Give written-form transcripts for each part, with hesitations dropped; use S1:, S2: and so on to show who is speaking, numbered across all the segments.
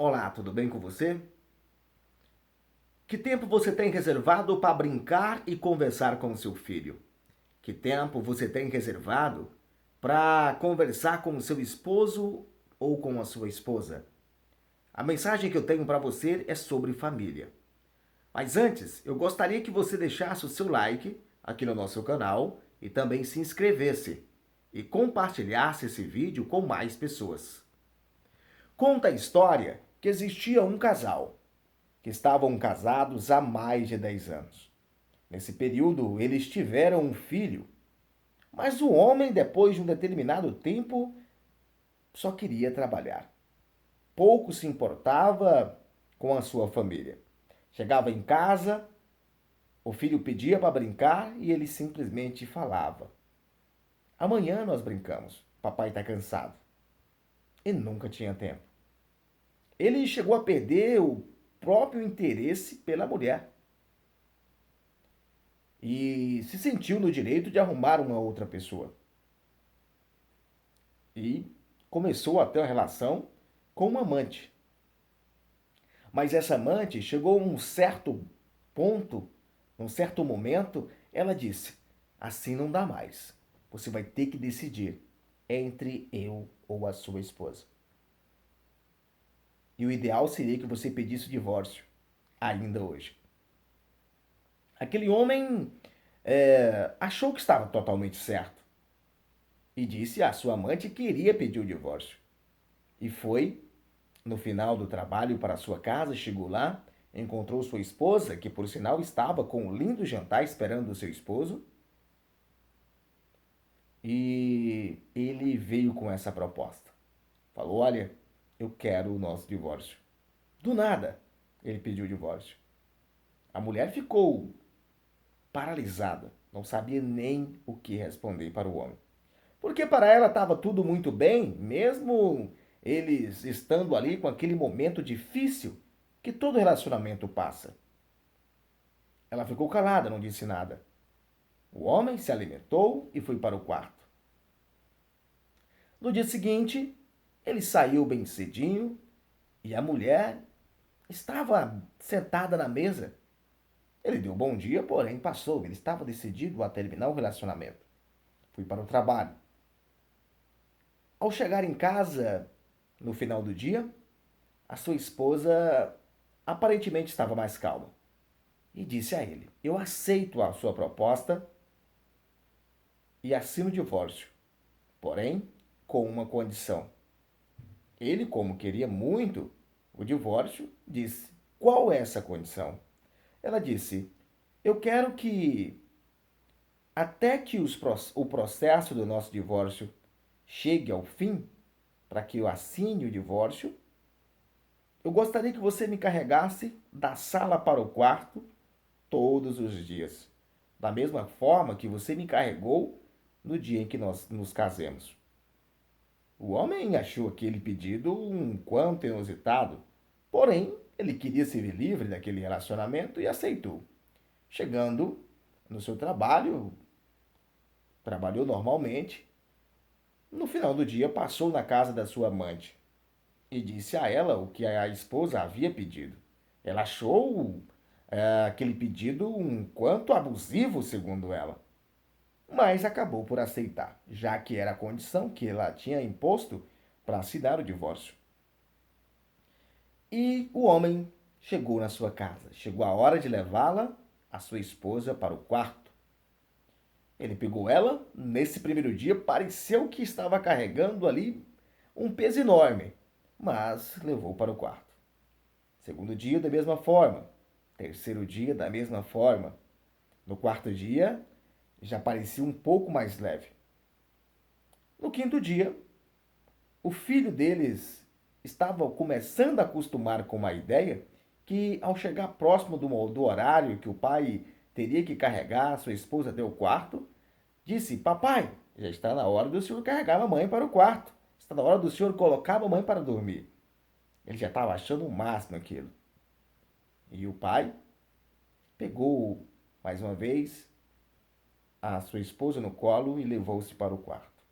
S1: Olá, tudo bem com você? Que tempo você tem reservado para brincar e conversar com seu filho? Que tempo você tem reservado para conversar com o seu esposo ou com a sua esposa? A mensagem que eu tenho para você é sobre família. Mas antes, eu gostaria que você deixasse o seu like aqui no nosso canal e também se inscrevesse e compartilhasse esse vídeo com mais pessoas. Conta a história que existia um casal que estavam casados há mais de 10 anos. Nesse período, eles tiveram um filho, mas o homem, depois de um determinado tempo, só queria trabalhar. Pouco se importava com a sua família. Chegava em casa, o filho pedia para brincar e ele simplesmente falava: Amanhã nós brincamos, papai está cansado. E nunca tinha tempo. Ele chegou a perder o próprio interesse pela mulher e se sentiu no direito de arrumar uma outra pessoa. E começou a ter uma relação com uma amante. Mas essa amante chegou a um certo ponto, num certo momento, ela disse: Assim não dá mais. Você vai ter que decidir entre eu ou a sua esposa. E o ideal seria que você pedisse o divórcio, ainda hoje. Aquele homem achou que estava totalmente certo e disse à sua amante que queria pedir o divórcio. E foi no final do trabalho para sua casa, chegou lá, encontrou sua esposa, que por sinal estava com um lindo jantar esperando o seu esposo, e ele veio com essa proposta. Falou: Olha, eu quero o nosso divórcio. Do nada, ele pediu o divórcio. A mulher ficou paralisada, não sabia nem o que responder para o homem. Porque para ela estava tudo muito bem, mesmo eles estando ali com aquele momento difícil que todo relacionamento passa. Ela ficou calada, não disse nada. O homem se alimentou e foi para o quarto. No dia seguinte, ele saiu bem cedinho e a mulher estava sentada na mesa. Ele deu bom dia, porém passou. Ele estava decidido a terminar o relacionamento. Fui para o trabalho. Ao chegar em casa, no final do dia, a sua esposa aparentemente estava mais calma e disse a ele: Eu aceito a sua proposta e assino o divórcio, porém com uma condição. Ele, como queria muito o divórcio, disse: Qual é essa condição? Ela disse: Eu quero que, até que o processo do nosso divórcio chegue ao fim, para que eu assine o divórcio, eu gostaria que você me carregasse da sala para o quarto todos os dias, da mesma forma que você me carregou no dia em que nós nos casemos. O homem achou aquele pedido um quanto inusitado, porém ele queria se ver livre daquele relacionamento e aceitou. Chegando no seu trabalho, trabalhou normalmente. No final do dia, passou na casa da sua amante e disse a ela o que a esposa havia pedido. Ela achou aquele pedido um quanto abusivo, segundo ela, mas acabou por aceitar, já que era a condição que ela tinha imposto para assinar o divórcio. E o homem chegou na sua casa. Chegou a hora de levá-la, a sua esposa, para o quarto. Ele pegou ela. Nesse primeiro dia, pareceu que estava carregando ali um peso enorme, mas levou para o quarto. Segundo dia, da mesma forma. Terceiro dia, da mesma forma. No quarto dia, já parecia um pouco mais leve. No quinto dia, o filho deles estava começando a acostumar com uma ideia que, ao chegar próximo do horário que o pai teria que carregar sua esposa até o quarto, disse: Papai, já está na hora do senhor carregar a mamãe para o quarto. Está na hora do senhor colocar a mamãe para dormir. Ele já estava achando o máximo aquilo. E o pai pegou mais uma vez a sua esposa no colo e levou-se para o quarto.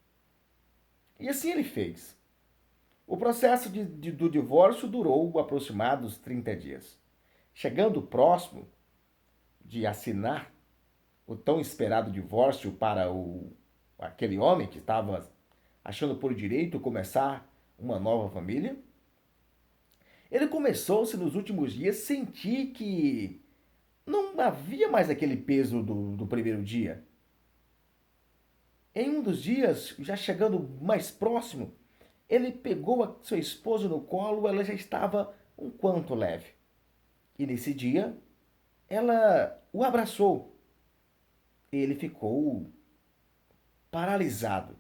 S1: E assim ele fez. O processo do divórcio durou aproximados 30 dias. Chegando próximo de assinar o tão esperado divórcio para aquele homem que estava achando por direito começar uma nova família, ele começou-se nos últimos dias a sentir que não havia mais aquele peso do primeiro dia. Em um dos dias, já chegando mais próximo, ele pegou a sua esposa no colo, ela já estava um quanto leve. E nesse dia, ela o abraçou. Ele ficou paralisado.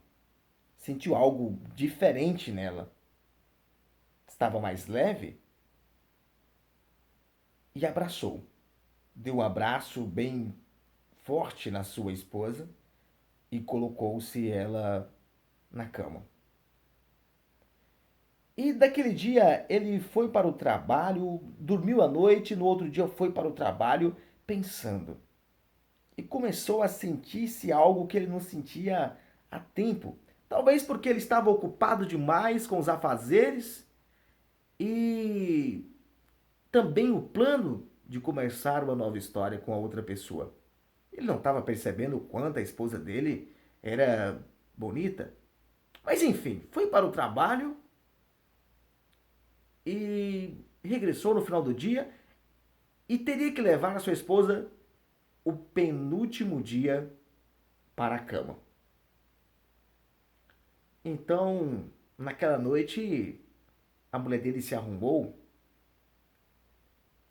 S1: Sentiu algo diferente nela. Estava mais leve e abraçou. Deu um abraço bem forte na sua esposa e colocou-se ela na cama. E daquele dia ele foi para o trabalho, dormiu à noite, no outro dia foi para o trabalho pensando. E começou a sentir-se algo que ele não sentia há tempo. Talvez porque ele estava ocupado demais com os afazeres e também o plano de começar uma nova história com a outra pessoa. Ele não estava percebendo o quanto a esposa dele era bonita. Mas enfim, foi para o trabalho e regressou no final do dia e teria que levar a sua esposa o penúltimo dia para a cama. Então, naquela noite, a mulher dele se arrumou,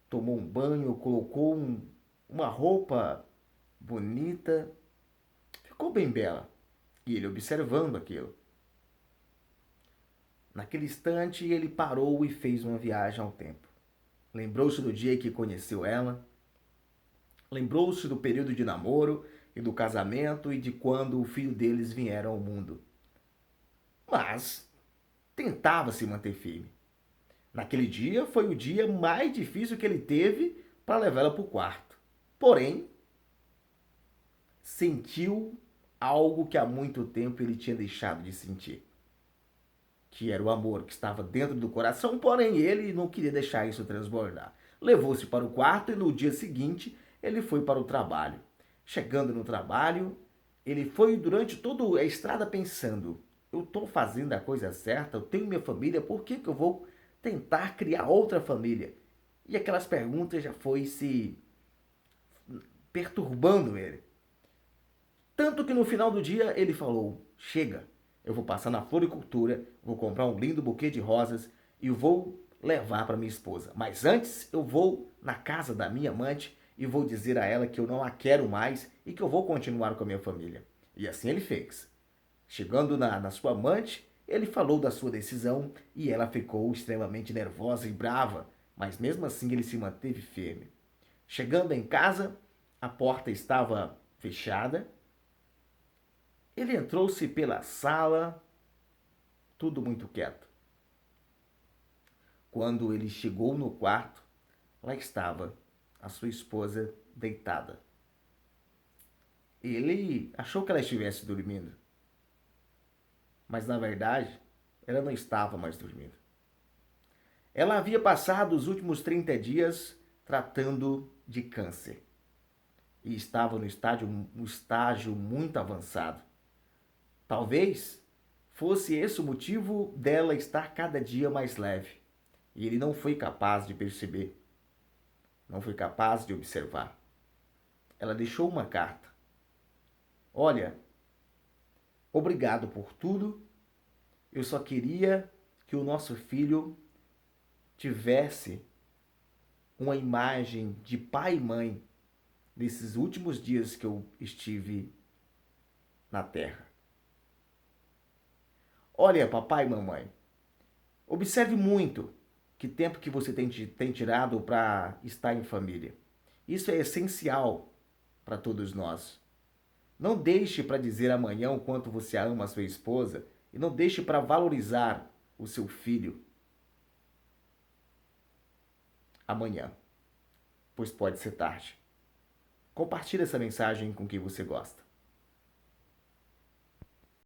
S1: tomou um banho, colocou uma roupa bonita, ficou bem bela. E ele observando aquilo. Naquele instante, ele parou e fez uma viagem ao tempo. Lembrou-se do dia que conheceu ela, lembrou-se do período de namoro e do casamento e de quando o filho deles vieram ao mundo. Mas tentava se manter firme. Naquele dia foi o dia mais difícil que ele teve para levá-la para o quarto. Porém, sentiu algo que há muito tempo ele tinha deixado de sentir. Que era o amor que estava dentro do coração, porém ele não queria deixar isso transbordar. Levou-se para o quarto e no dia seguinte ele foi para o trabalho. Chegando no trabalho, ele foi durante toda a estrada pensando: eu estou fazendo a coisa certa, eu tenho minha família, por que eu vou tentar criar outra família? E aquelas perguntas já foi se perturbando ele. Tanto que no final do dia ele falou: chega, eu vou passar na floricultura, vou comprar um lindo buquê de rosas e vou levar para minha esposa. Mas antes eu vou na casa da minha amante e vou dizer a ela que eu não a quero mais e que eu vou continuar com a minha família. E assim ele fez. Chegando na sua amante, ele falou da sua decisão e ela ficou extremamente nervosa e brava, mas mesmo assim ele se manteve firme. Chegando em casa, a porta estava fechada. Ele entrou-se pela sala, tudo muito quieto. Quando ele chegou no quarto, lá estava a sua esposa deitada. Ele achou que ela estivesse dormindo, mas na verdade ela não estava mais dormindo. Ela havia passado os últimos 30 dias tratando de câncer e estava no estágio muito avançado. Talvez fosse esse o motivo dela estar cada dia mais leve. E ele não foi capaz de perceber, não foi capaz de observar. Ela deixou uma carta. Olha, obrigado por tudo. Eu só queria que o nosso filho tivesse uma imagem de pai e mãe nesses últimos dias que eu estive na Terra. Olha, papai e mamãe, observe muito que tempo que você tem tirado para estar em família. Isso é essencial para todos nós. Não deixe para dizer amanhã o quanto você ama a sua esposa e não deixe para valorizar o seu filho amanhã, pois pode ser tarde. Compartilhe essa mensagem com quem você gosta.